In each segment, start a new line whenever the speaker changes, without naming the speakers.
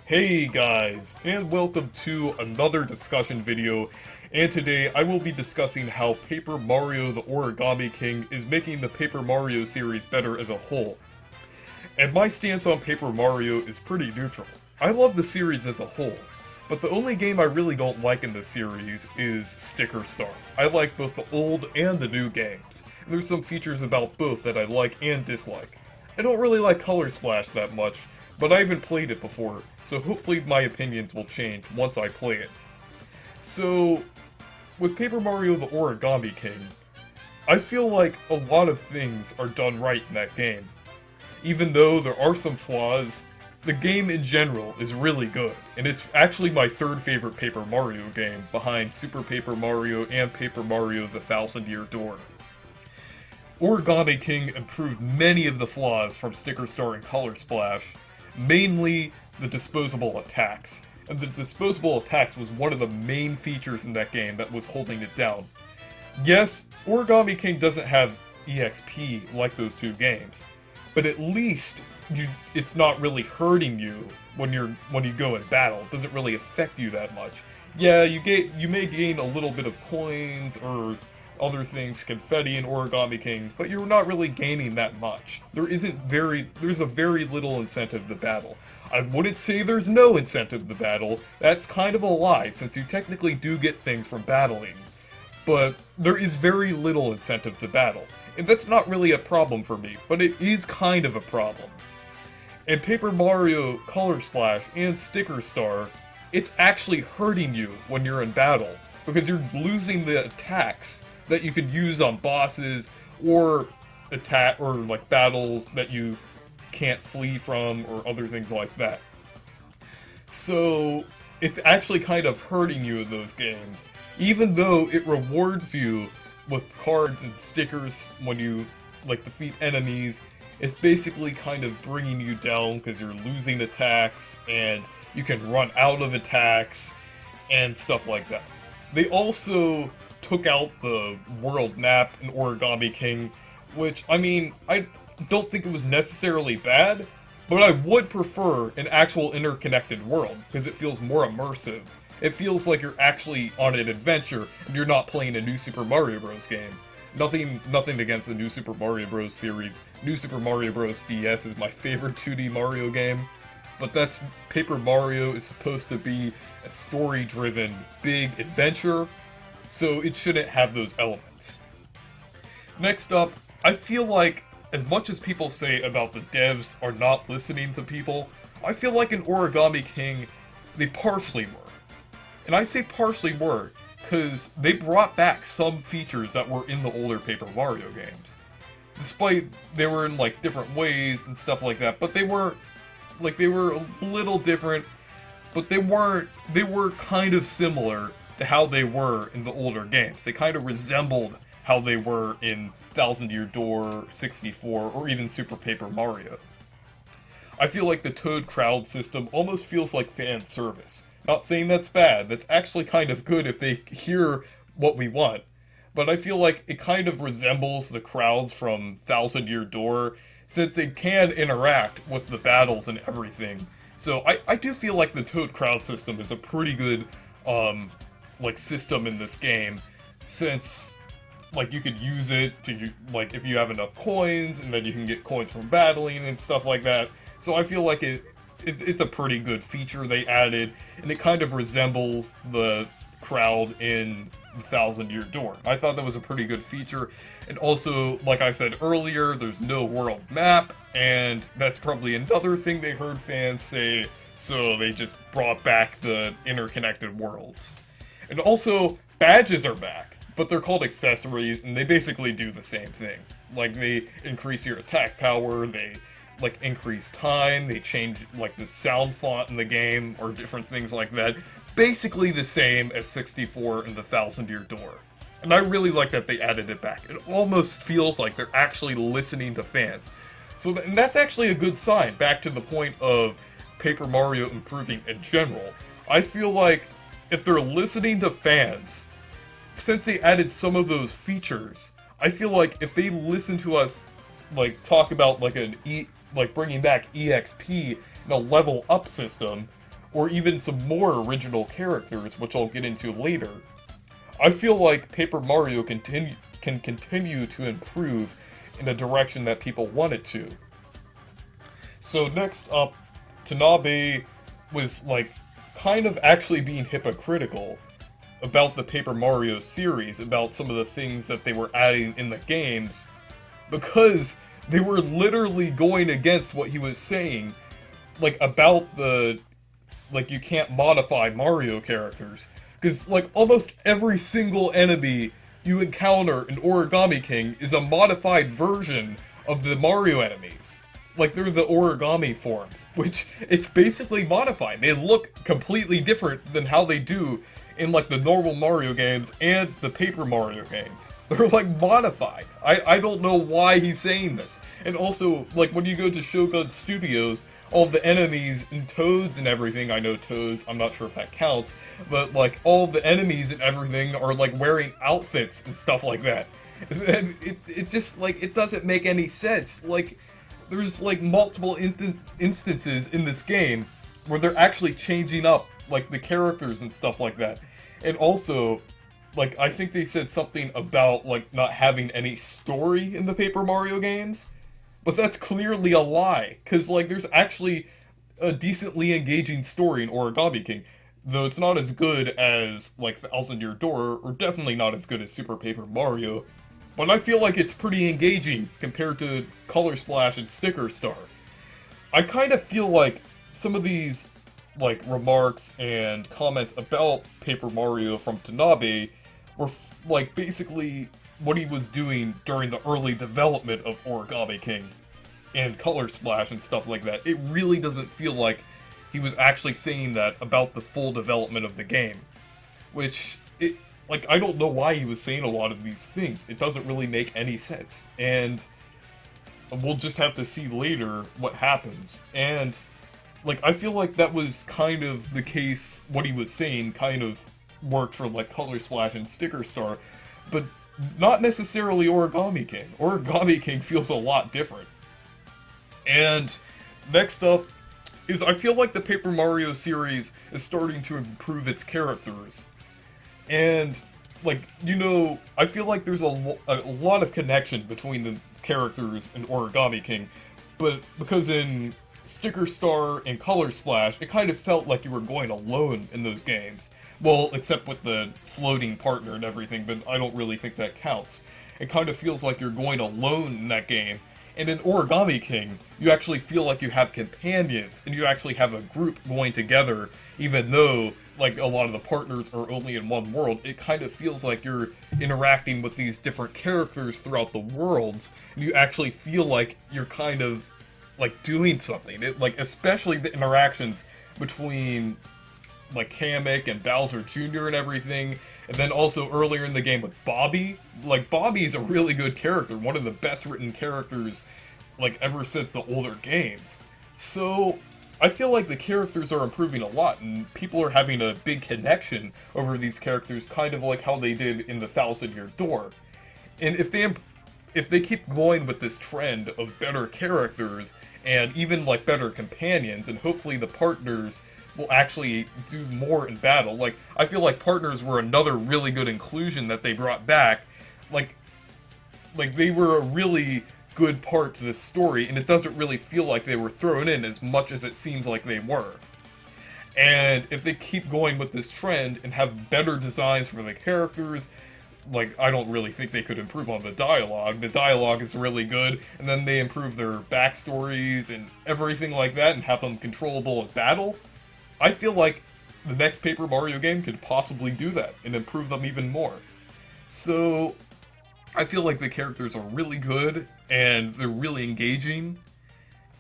Hey guys, and welcome to another discussion video, and today I will be discussing how Paper Mario the Origami King is making the Paper Mario series better as a whole. And my stance on Paper Mario is pretty neutral. I love the series as a whole, but the only game I really don't like in the series is Sticker Star. I like both the old and the new games, and there's some features about both that I like and dislike. I don't really like Color Splash that much, but I haven't played it before, so hopefully my opinions will change once I play it. So, with Paper Mario the Origami King, I feel like a lot of things are done right in that game. Even though there are some flaws, the game in general is really good, and it's actually my third favorite Paper Mario game, behind Super Paper Mario and Paper Mario the Thousand Year Door. Origami King improved many of the flaws from Sticker Star and Color Splash, mainly the disposable attacks. And the disposable attacks was one of the main features in that game that was holding it down. Yes, Origami King doesn't have EXP like those two games, but at least it's not really hurting you when you go in battle. It doesn't really affect you that much. Yeah, you may gain a little bit of coins or other things, confetti and Origami King, but you're not really gaining that much. There's a very little incentive to battle. I wouldn't say there's no incentive to battle, that's kind of a lie, since you technically do get things from battling. But there is very little incentive to battle, and that's not really a problem for me, but it is kind of a problem. In Paper Mario, Color Splash, and Sticker Star, it's actually hurting you when you're in battle, because you're losing the attacks that you could use on bosses or like battles that you can't flee from or other things like that. So it's actually kind of hurting you in those games, even though it rewards you with cards and stickers when you defeat enemies. It's basically kind of bringing you down because you're losing attacks and you can run out of attacks and stuff like that. They also took out the world map in Origami King, which, I mean, I don't think it was necessarily bad, but I would prefer an actual interconnected world, because it feels more immersive. It feels like you're actually on an adventure, and you're not playing a New Super Mario Bros. Game. Nothing against the New Super Mario Bros. Series. New Super Mario Bros. DS is my favorite 2D Mario game, but Paper Mario is supposed to be a story-driven, big adventure, so it shouldn't have those elements. Next up, I feel like, as much as people say about the devs are not listening to people, I feel like in Origami King, they partially were. And I say partially were, because they brought back some features that were in the older Paper Mario games. Despite they were in different ways and stuff like that, but they were a little different, but they were kind of similar to how they were in the older games. They kind of resembled how they were in Thousand Year Door, 64, or even Super Paper Mario. I feel like the Toad crowd system almost feels like fan service. Not saying that's bad, that's actually kind of good if they hear what we want. But I feel like it kind of resembles the crowds from Thousand Year Door, since they can interact with the battles and everything. So I do feel like the Toad crowd system is a pretty good system in this game, since you could use it to if you have enough coins, and then you can get coins from battling and stuff like that. So I feel like it's a pretty good feature they added, and it kind of resembles the crowd in the Thousand Year Door. I thought that was a pretty good feature, and also, like I said earlier, there's no world map, and that's probably another thing they heard fans say, so they just brought back the interconnected worlds. And also, badges are back, but they're called accessories, and they basically do the same thing. They increase your attack power, they increase time, they change the sound font in the game, or different things like that. Basically the same as 64 and the Thousand Year Door. And I really like that they added it back. It almost feels like they're actually listening to fans. And that's actually a good sign, back to the point of Paper Mario improving in general. I feel like if they're listening to fans, since they added some of those features, I feel like if they listen to us talk about bringing back EXP and a level up system, or even some more original characters, which I'll get into later. I feel like Paper Mario can continue to improve in a direction that people want it to. So next up, Tanabe was like kind of actually being hypocritical about the Paper Mario series, about some of the things that they were adding in the games, because they were literally going against what he was saying, like about the, like you can't modify Mario characters. Because like almost every single enemy you encounter in Origami King is a modified version of the Mario enemies. Like, they're the origami forms, which it's basically modified. They look completely different than how they do in, like, the normal Mario games and the Paper Mario games. They're, like, modified. I don't know why he's saying this. And also, like, when you go to Shogun Studios, all of the enemies and Toads and everything, I know Toads, I'm not sure if that counts, but, like, all of the enemies and everything are, like, wearing outfits and stuff like that. And it just, like, it doesn't make any sense. Like, there's, like, multiple instances in this game where they're actually changing up, like, the characters and stuff like that. And also, like, I think they said something about, like, not having any story in the Paper Mario games. But that's clearly a lie, because, like, there's actually a decently engaging story in Origami King. Though it's not as good as, like, Thousand Year Door, or definitely not as good as Super Paper Mario. But I feel like it's pretty engaging compared to Color Splash and Sticker Star. I kind of feel like some of these, like, remarks and comments about Paper Mario from Tanabe were, like, basically what he was doing during the early development of Origami King and Color Splash and stuff like that. It really doesn't feel like he was actually saying that about the full development of the game. Which, like, I don't know why he was saying a lot of these things. It doesn't really make any sense. And we'll just have to see later what happens. And, like, I feel like that was kind of the case, what he was saying kind of worked for, like, Color Splash and Sticker Star, but not necessarily Origami King. Origami King feels a lot different. And next up is I feel like the Paper Mario series is starting to improve its characters. And, like, you know, I feel like there's a lot of connection between the characters in Origami King, but because in Sticker Star and Color Splash, it kind of felt like you were going alone in those games. Well, except with the floating partner and everything, but I don't really think that counts. It kind of feels like you're going alone in that game. And in Origami King, you actually feel like you have companions, and you actually have a group going together, even though, like, a lot of the partners are only in one world. It kind of feels like you're interacting with these different characters throughout the worlds, and you actually feel like you're kind of, like, doing something. It, like, especially the interactions between, like, Kamek and Bowser Jr. and everything, and then also earlier in the game with Bobby. Like, Bobby's a really good character, one of the best written characters, like, ever since the older games. So, I feel like the characters are improving a lot, and people are having a big connection over these characters, kind of like how they did in the Thousand Year Door. And if they keep going with this trend of better characters, and even, like, better companions, and hopefully the partners will actually do more in battle. Like, I feel like partners were another really good inclusion that they brought back. Like they were a really good part to this story, and it doesn't really feel like they were thrown in as much as it seems like they were. And if they keep going with this trend and have better designs for the characters, like, I don't really think they could improve on the dialogue. The dialogue is really good, and then they improve their backstories and everything like that and have them controllable in battle. I feel like the next Paper Mario game could possibly do that and improve them even more. So, I feel like the characters are really good, and they're really engaging.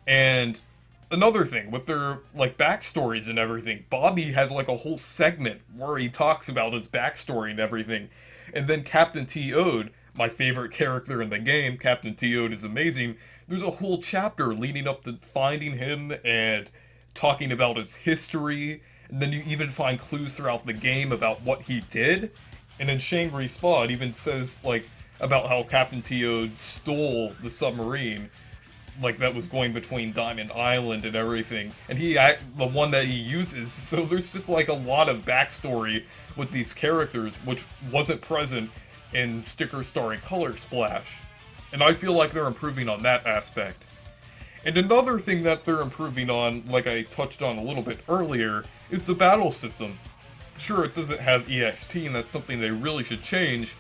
And another thing, with their, like, backstories and everything, Bobby has, like, a whole segment where he talks about his backstory and everything. And then Captain Toad, my favorite character in the game, Captain Toad is amazing, there's a whole chapter leading up to finding him and talking about his history, and then you even find clues throughout the game about what he did. And in Shangri Spa, it even says, like, about how Captain Toad stole the submarine like that was going between Diamond Island and everything, and the one that he uses. So there's just like a lot of backstory with these characters, which wasn't present in Sticker Star and Color Splash, and I feel like they're improving on that aspect. And another thing that they're improving on, like I touched on a little bit earlier, is the battle system. Sure, it doesn't have EXP, and that's something they really should change,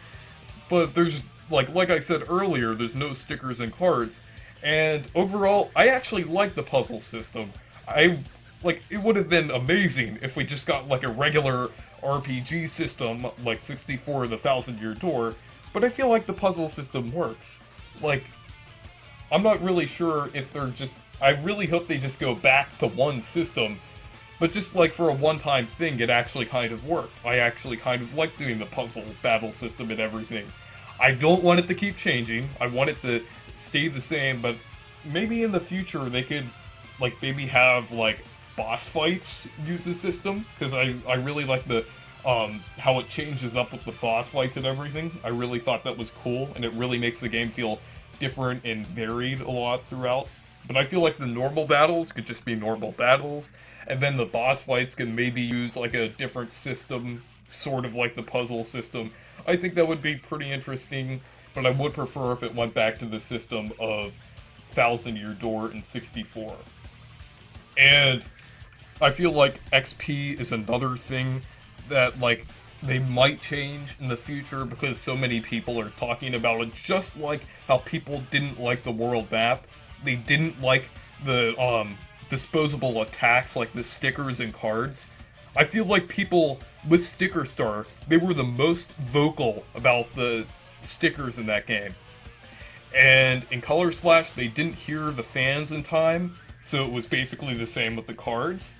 but there's, like I said earlier, there's no stickers and cards, and overall, I actually like the puzzle system. It would have been amazing if we just got, like, a regular RPG system, like 64 The Thousand Year Door, but I feel like the puzzle system works. Like, I'm not really sure if they're just... I really hope they just go back to one system, but just like for a one-time thing, it actually kind of worked. I actually kind of like doing the puzzle battle system and everything. I don't want it to keep changing. I want it to stay the same, but maybe in the future they could, like, maybe have, like, boss fights use the system, because I really like the, how it changes up with the boss fights and everything. I really thought that was cool, and it really makes the game feel different and varied a lot throughout. But I feel like the normal battles could just be normal battles, and then the boss fights can maybe use, like, a different system, sort of like the puzzle system. I think that would be pretty interesting, but I would prefer if it went back to the system of Thousand Year Door and 64. And I feel like XP is another thing that, like, they might change in the future because so many people are talking about it, just like how people didn't like the world map. They didn't like the disposable attacks like the stickers and cards. I feel like people with Sticker Star, they were the most vocal about the stickers in that game. And in Color Splash, they didn't hear the fans in time, so it was basically the same with the cards.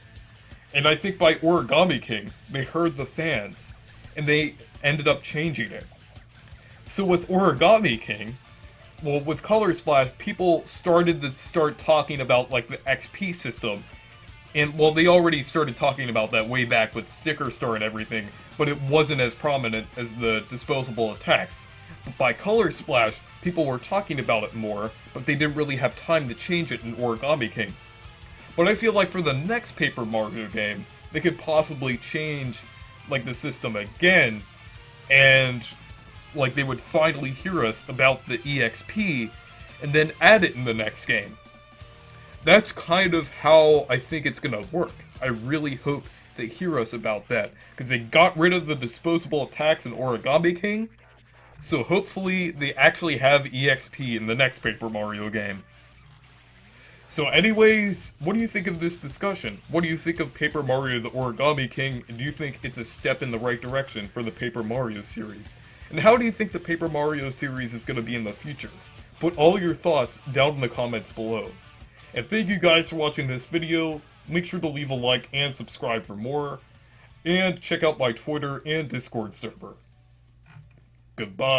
And I think by Origami King, they heard the fans, and they ended up changing it. So with Origami King, well, with Color Splash, people started talking about, like, the XP system. And, well, they already started talking about that way back with Sticker Star and everything, but it wasn't as prominent as the disposable attacks. But by Color Splash, people were talking about it more, but they didn't really have time to change it in Origami King. But I feel like for the next Paper Mario game, they could possibly change, like, the system again, and, like, they would finally hear us about the EXP, and then add it in the next game. That's kind of how I think it's gonna work. I really hope they hear us about that, because they got rid of the disposable attacks in Origami King, so hopefully they actually have EXP in the next Paper Mario game. So anyways, what do you think of this discussion? What do you think of Paper Mario the Origami King, and do you think it's a step in the right direction for the Paper Mario series? And how do you think the Paper Mario series is going to be in the future? Put all your thoughts down in the comments below. And thank you guys for watching this video. Make sure to leave a like and subscribe for more. And check out my Twitter and Discord server. Goodbye.